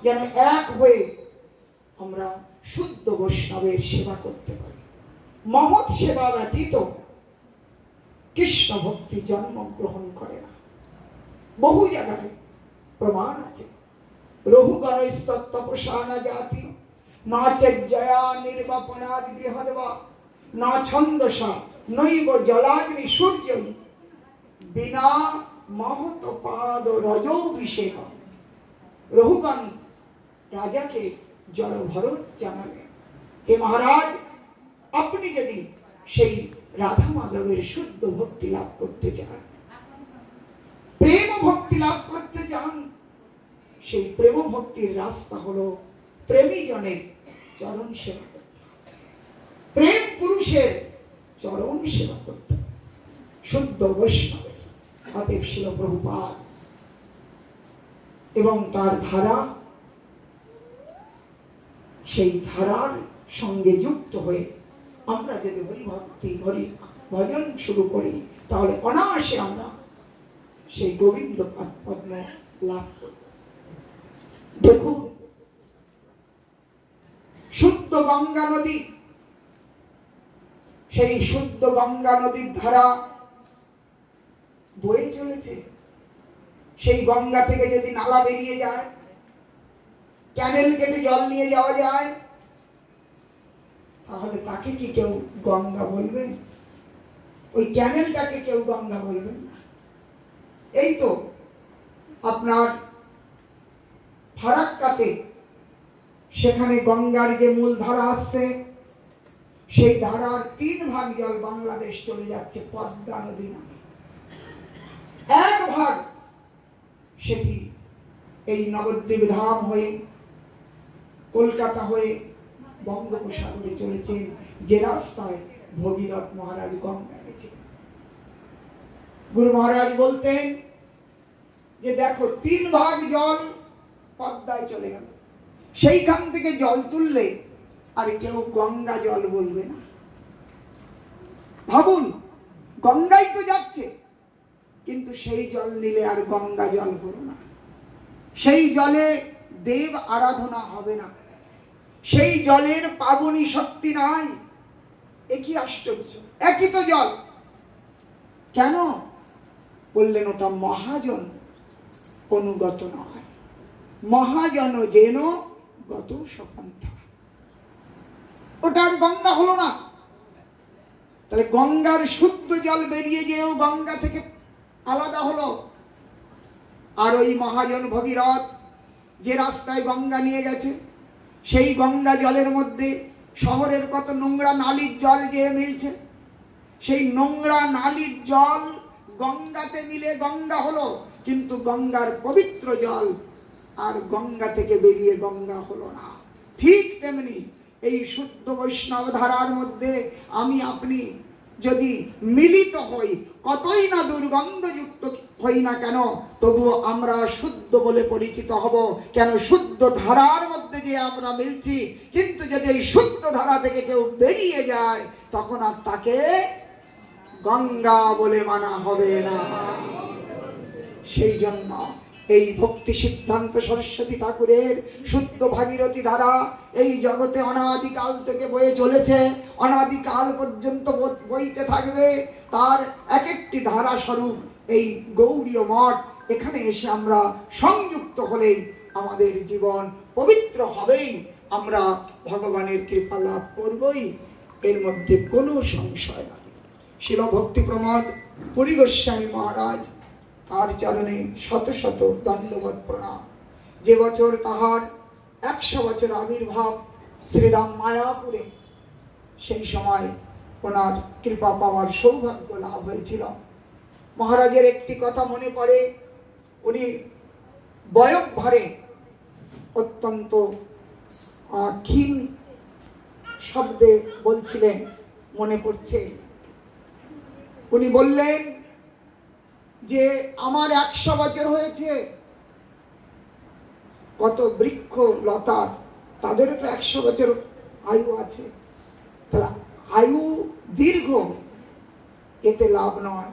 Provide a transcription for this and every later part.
যেন এক হয়ে আমরা শুদ্ধ বৈষ্ণবের সেবা করতে পারি। মহৎ সেবা ব্যতীত কৃষ্ণ ভক্তি জন্মগ্রহণ করে না। বহু জায়গায় প্রমাণ আছে। রঘুগণস্তপসানা জাতি না চজ্জয়া নির্বাপনাদ গৃহদেবা না ছন্দসা নৈব জলাগ্নি সূর্য বিনা মহৎ পাদ রজোভিষেক। রঘুগণ রাজাকে জলভরত জানালেন, হে মহারাজ, আপনি যদি সেই রাধা মাধবের শুদ্ধ ভক্তি লাভ করতে চান, প্রেম ভক্তি লাভ করতে চান, সেই প্রেম ভক্তির রাস্তা হলো প্রেমী জনের চরণ সেবা করতে, প্রেম পুরুষের চরণ সেবা করতে, শুদ্ধ বৈষ্ণবের। অতএব শিল প্রভুপাদ এবং তার ধারা, সেই ধারার সঙ্গে যুক্ত হয়ে আমরা যদি হরিভক্তি হরি ভজন শুরু করি, তাহলে অনায়াসে আমরা সেই গোবিন্দ পদ্ম লাভ করব। দেখুন, শুদ্ধ গঙ্গা নদী, সেই শুদ্ধ গঙ্গা নদীর ধারা বয়ে চলেছে। সেই গঙ্গা থেকে যদি নালা বেরিয়ে যায়, ক্যানেল কেটে জল নিয়ে যাওয়া যায়, তাহলে তাকে কি কেউ গঙ্গা বলবেন? ওই ক্যানেলটাকে কেউ গঙ্গা বলবেন না। এই তো আপনার ফারাক্কাতে, সেখানে গঙ্গার যে মূল ধারা আসছে, সেই ধারার 3 ভাগ জল বাংলাদেশ চলে যাচ্ছে পদ্মা নদী নামে। 1 ভাগ সেটি এই নবদ্বীপ ধাম হয়ে কলকাতা হয়ে বঙ্গোপসাগরে চলেছে, যে রাস্তায় ভগীরথ মহারাজ গঙ্গা গেছেন। গুরু মহারাজ বলতেন যে দেখো, 3 ভাগ জল পদ্মায় চলে গেল, সেইখান থেকে জল তুললে আর কেউ গঙ্গা জল বলবে না। ভাবুন, গঙ্গাই তো যাচ্ছে, কিন্তু সেই জল নিলে আর গঙ্গা জল হলো না। সেই জলে দেব আরাধনা হবে না, সেই জলের পাবনী শক্তি নাই। একই আশ্চর্য, একই তো জল, কেন বললেন? ওটা মহাজন অনুগত নয়, মহাজন যেন গত সপন্থা। ওটা আর গঙ্গা হলো না। তাহলে গঙ্গার শুদ্ধ জল বেরিয়ে গিয়েও গঙ্গা থেকে আলাদা হলো। আর ওই মহাজন ভগীরথ যে রাস্তায় গঙ্গা নিয়ে গেছে, সেই গঙ্গা জলের মধ্যে শহরের কত নোংরা নালীর জল যে মিলছে, সেই নোংরা নালীর জল গঙ্গাতে মিলে গঙ্গা হলো, কিন্তু গঙ্গার পবিত্র জল আর গঙ্গা থেকে বেরিয়ে গঙ্গা হলো না। ঠিক তেমনি এই শুদ্ধ বৈষ্ণব ধারার মধ্যে আমি আপনি যদি মিলিত হই, কতই না দুর্গন্ধযুক্ত হই না কেন, তবুও আমরা শুদ্ধ বলে পরিচিত হব। কেন? শুদ্ধ ধারার মধ্যে যে আমরা মিলছি। কিন্তু যদি এই শুদ্ধ ধারা থেকে কেউ বেরিয়ে যায়, তখন আর তাকে গঙ্গা বলে মানা হবে না। সেই জন্য এই ভক্তি সিদ্ধান্ত সরস্বতী ঠাকুরের শুদ্ধ ভাগীরথী ধারা এই জগতে অনাদিকাল থেকে বয়ে চলেছে, অনাদিকাল পর্যন্ত বইতে থাকবে। তার এক একটি ধারা স্বরূপ এই গৌড়ীয় মঠ, এখানে এসে আমরা সংযুক্ত হলেই আমাদের জীবন পবিত্র হবেই, আমরা ভগবানের কৃপা লাভ করবই, এর মধ্যে কোনো সংশয় নাই। শিল ভক্তি প্রমোদ পুরী গোস্বামী মহারাজ, তার চরণে শত শত দণ্ডবত প্রণাম। যে বছর তাহার 100 বছর আবির্ভাব শ্রীরাম মায়াপুরে, সেই সময় ওনার কৃপা পাওয়ার সৌভাগ্য লাভ হয়েছিল। মহারাজের একটি কথা মনে পড়ে, উনি বয়ঃভারে অত্যন্ত ক্ষীণ শব্দে বলছিলেন, মনে পড়ছে। উনি বললেন যে আমার 100 বছর হয়েছে, কত বৃক্ষ লতা, তাদেরও তো 100 বছর আয়ু আছে। তাহলে আয়ু দীর্ঘ, এতে লাভ নয়,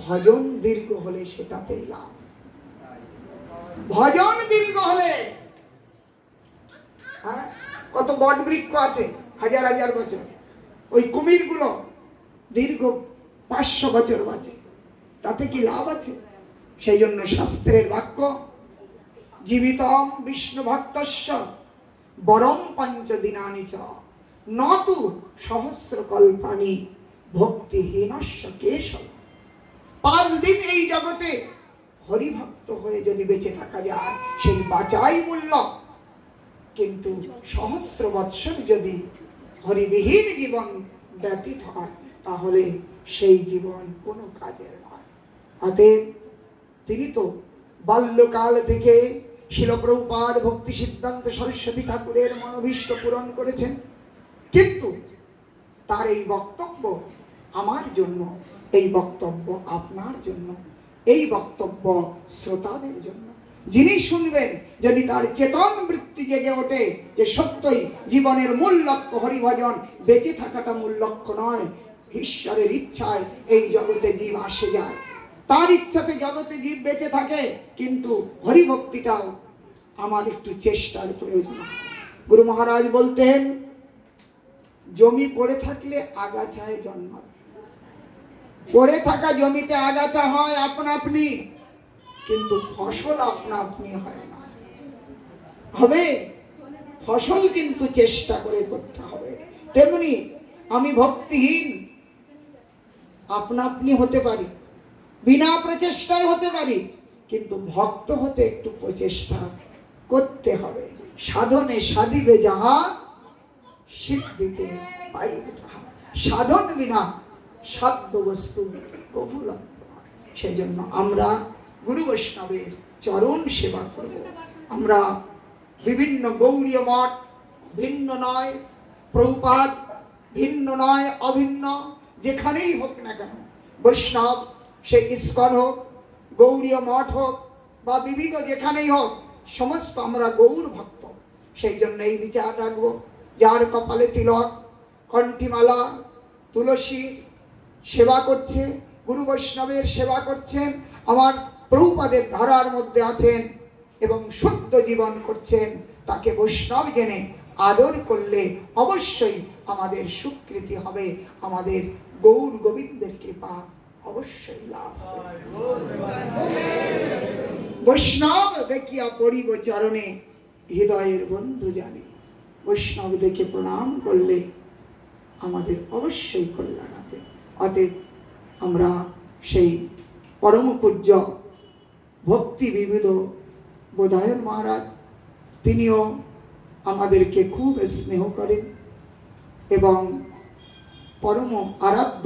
ভজন দীর্ঘ হলে সেটাতেই লাভ। ভজন দীর্ঘ হলে কত বট বৃক্ষ আছে হাজার হাজার বছর, ওই কুমিরগুলো দীর্ঘ 500 বছর বাঁচে, তাতে কি লাভ আছে? সেই জন্য শাস্ত্রের বাক্য, জীবিতম বিষ্ণু ভক্তস্য বরম পঞ্চদিনানি চ নতু সহস্র কল্পানি ভক্তিহীনস্য কেশব। 5 দিন এই জগতে হরিভক্ত হয়ে যদি বেঁচে থাকা যায় সেই বাঁচাই মূল্য, কিন্তু সহস্র বৎসর যদি হরিবিহীন জীবন ব্যতীত হয় তাহলে সেই জীবন কোনো কাজের নয়। অতএব তিনি তো বাল্যকাল থেকে শিল প্রভুপাদ ভক্তি সিদ্ধান্ত সরস্বতী ঠাকুরের মনোভীষ্ট পূরণ করেছেন, কিন্তু তার এই বক্তব্য আমার জন্য, এই বক্তব্য আপনার জন্য, এই বক্তব্য শ্রোতাদের জন্য। যিনি শুনবেন যদি তার চেতন বৃত্তি জেগে ওঠে যে সত্যই জীবনের মূল লক্ষ্য হরিভজন, বেঁচে থাকাটা মূল লক্ষ্য নয়, ঈশ্বরের ইচ্ছায় এই জগতে জীব আসে যায়, তার ইচ্ছাতে জগতে জীব বেঁচে থাকে, কিন্তু হরিভক্তিটাও আমার একটু চেষ্টার প্রয়োজন। গুরু মহারাজ বলতেন, জমি পড়ে থাকলে আগাছায় জন্মাবে, পড়ে থাকা জমিতে আগাছা হয় আপনা আপনি, কিন্তু ফসল আপনা আপনি হয় না। হবে ফসল কিন্তু চেষ্টা করে করতে হবে। তেমনি আমি ভক্তিহীন আপনা আপনি হতে পারি, বিনা প্রচেষ্টায় হতে পারি, কিন্তু ভক্ত হতে একটু প্রচেষ্টা করতে হবে। সাধনে সাধিবে যাহা সিদ্ধিতে পাইবে তাহা। সাধন বিনা সাধ্য বস্তু কবুল হয়। সেই জন্য আমরা গুরু বৈষ্ণবের চরণ সেবা করব। আমরা বিভিন্ন গৌড়ীয় মঠ ভিন্ন নয়, প্রভুপাদ ভিন্ন নয়, অভিন্ন, যেখানেই হোক না কেন বৈষ্ণব, সে ইস্কন হোক, গৌড়ীয় মঠ হোক বা বিবিধ যেখানেই হোক, সমস্ত আমরা গৌর ভক্ত। সেই জন্য এই বিচার রাখবো, যার কপালে তিলক, কণ্ঠিমালা, তুলসী সেবা করছে, গুরু বৈষ্ণবের সেবা করছেন, আমার প্রভুপাদের ধারার মধ্যে আছেন এবং শুদ্ধ জীবন করছেন, তাকে বৈষ্ণব জেনে আদর করলে অবশ্যই আমাদের স্বীকৃতি হবে, আমাদের গৌর গোবিন্দের কৃপা অবশ্যই লাভ হবে। বৈষ্ণব দেখিয়া পড়িব চরণে, হৃদয়ের বন্ধু জানে। বৈষ্ণব দেখে প্রণাম করলে আমাদের অবশ্যই কল্যাণ হবে। অতএব আমরা সেই পরম পূজ্য ভক্তি বিবিধ বোধায়ন মহারাজ, তিনিও আমাদেরকে খুব স্নেহ করেন এবং পরম আরাধ্য